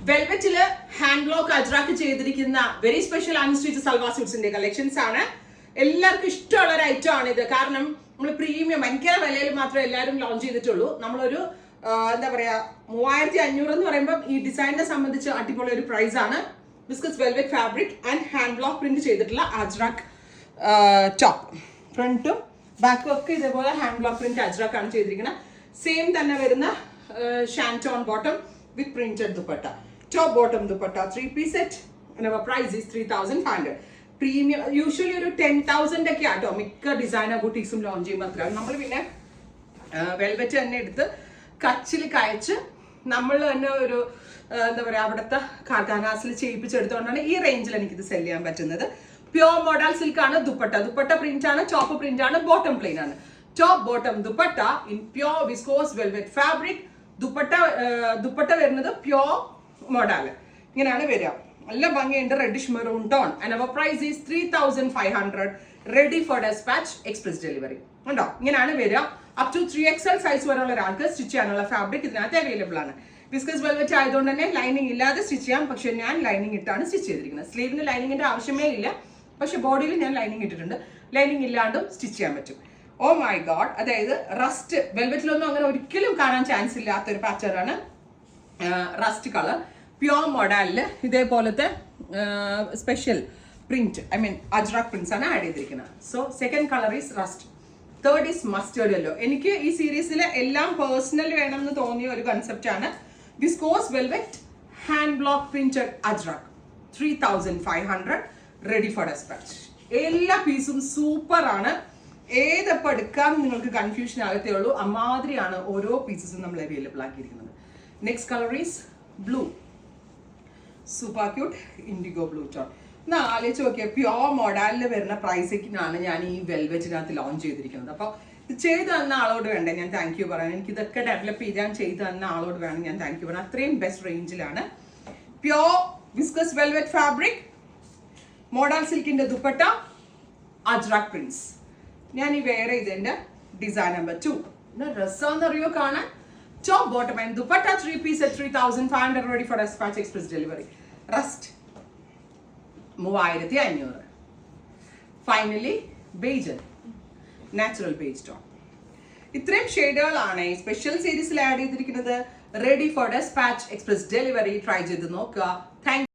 വെൽവെറ്റില് hand block Ajrakh ചെയ്തിരിക്കുന്ന very special unstitched salwar സ്യൂട്ട്സിന്റെ collections ആണ്. എല്ലാവർക്കും ഇഷ്ടമുള്ള ഒരു ഐറ്റം ആണ് ഇത്. കാരണം നമ്മൾ പ്രീമിയം ഭയങ്കര വിലയിൽ മാത്രമേ എല്ലാവരും ലോഞ്ച് ചെയ്തിട്ടുള്ളൂ. നമ്മളൊരു എന്താ പറയാ 3500 എന്ന് പറയുമ്പോൾ ഈ ഡിസൈനിനെ സംബന്ധിച്ച് അടിപൊളി ഒരു പ്രൈസ് ആണ്. Viscose velvet fabric and hand block print ചെയ്തിട്ടുള്ള അജ്രാക്ക് ടോപ്പ്. ഫ്രണ്ടും ബാക്കും ഒക്കെ ഇതേപോലെ ഹാൻഡ് ബ്ലോക്ക് പ്രിന്റ് അജ്രാക്ക് ആണ് ചെയ്തിരിക്കുന്നത്. സെയിം തന്നെ വരുന്ന ഷാൻറ്റോൺ bottom with printed dupatta. Top bottom dupatta 3-piece set. and our price is 3500. Premium usually ഒരു 10,000 ഒക്കെ ആട്ടോ മിക്ക ഡിസൈനർ ബുട്ടീക്സും ലോഞ്ച് ചെയ്യുമ്പോൾ അത്ര. നമ്മൾ പിന്നെ വെൽവെറ്റ് തന്നെ എടുത്ത് കച്ചിൽ കയച്ച് നമ്മൾ തന്നെ ഒരു എന്താ പറയുക അവിടുത്തെ കാർഖാനാസിൽ ചെയ്യിപ്പിച്ചെടുത്തുകൊണ്ടാണ് ഈ റേഞ്ചിൽ എനിക്കിത് സെല് ചെയ്യാൻ പറ്റുന്നത്. പ്യോർ മോഡൽ സിൽക്ക് ആണ് ദുപ്പട്ട. ദുപ്പട്ട പ്രിന്റ് ആണ്, ടോപ്പ് പ്രിന്റ് ആണ്, ബോട്ടം പ്ലെയിൻ ആണ്. Top bottom dupatta in pure viscose velvet fabric. Dupatta വരുന്നത് പ്യോർ മോഡൽ ഇങ്ങനെയാണ് വരിക. നല്ല ഭംഗിയുണ്ട്. Reddish maroon tone. And our price is 3500. Ready for dispatch, express delivery. ഉണ്ടോ? ഇങ്ങനെയാണ് വരിക. അപ് ടു 3XL സൈസ് വരെയുള്ള ഒരാൾക്ക് സ്റ്റിച്ച് ചെയ്യാനുള്ള ഫാബ്രിക് ഇതിനകത്ത് അവൈലബിൾ ആണ്. വിസ്കസ് വെൽവെറ്റ് ആയതുകൊണ്ട് തന്നെ ലൈനിങ് ഇല്ലാതെ സ്റ്റിച്ച് ചെയ്യാം. പക്ഷെ ഞാൻ ലൈനിങ് ഇട്ടാണ് സ്റ്റിച്ച് ചെയ്തിരിക്കുന്നത്. സ്ലീവിന് ലൈനിങ്ങിന്റെ ആവശ്യമേ ഇല്ല. പക്ഷെ ബോഡിയിൽ ഞാൻ ലൈനിങ് ഇട്ടിട്ടുണ്ട്. ലൈനിങ് ഇല്ലാണ്ടും സ്റ്റിച്ച് ചെയ്യാൻ പറ്റും. Oh my god. അതായത് റസ്റ്റ് വെൽവെറ്റിലൊന്നും അങ്ങനെ ഒരിക്കലും കാണാൻ ചാൻസ് ഇല്ലാത്തൊരു പാറ്റേൺ ആണ് റസ്റ്റ് കളർ. പ്യോർ മോഡലില് ഇതേപോലത്തെ special print, I mean Ajrakh prints ആണ് ആഡ് ചെയ്തിരിക്കുന്നത്. So second colour is rest. Third is mustard yellow. എനിക്ക് ഈ സീരീസിലെ എല്ലാം പേഴ്സണൽ വേണം എന്ന് തോന്നിയ ഒരു കൺസെപ്റ്റ് ആണ്. Viscose velvet hand block printed Ajrak 3500. Ready for dispatch. എല്ലാ പീസും സൂപ്പർ ആണ്. ഏതപ്പോൾ എടുക്കാൻ നിങ്ങൾക്ക് കൺഫ്യൂഷൻ ആകത്തേ ഉള്ളൂ. അമാതിരിയാണ് ഓരോ പീസസും നമ്മൾ അവൈലബിൾ ആക്കിയിരിക്കുന്നത്. Next colour is blue. Super cute indigo blue tone. എന്നാൽ ആലോചിച്ച് നോക്കിയാൽ പ്യോർ മോഡലിൽ വരുന്ന പ്രൈസിനാണ് ഞാൻ ഈ വെൽവെറ്റിനകത്ത് ലോഞ്ച് ചെയ്തിരിക്കുന്നത്. അപ്പോൾ ഇത് ചെയ്തു തന്ന ആളോട് വേണ്ടേ ഞാൻ താങ്ക് യു പറയാൻ. എനിക്ക് ഇതൊക്കെ ഡെവലപ്പ് ചെയ്താൽ ചെയ്തു തന്ന ആളോട് വേണം ഞാൻ താങ്ക് യു പറയാൻ. അത്രയും ബെസ്റ്റ് റേഞ്ചിലാണ്. Pure viscose velvet fabric, model സിൽക്കിന്റെ ദുപ്പട്ട, അജ്രാക്ക് പ്രിന്റ്സ്. ഞാൻ ഈ വേറെ ഇതിന്റെ ഡിസൈൻ നമ്പർ 2. രസമെന്നറിയോ കാണാൻ. Top bottom and dupatta 3-piece at 3500. ready for dispatch, express delivery. Rest 3500. Finally beige, natural beige tone. ഇത്രയും ഷെയ്ഡുകളാണ് ഈ സ്പെഷ്യൽ സീരീസിൽ ആഡ് ചെയ്തിരിക്കുന്നത്. Ready for dispatch, express delivery. Try ചെയ്ത് നോക്കുക. താങ്ക്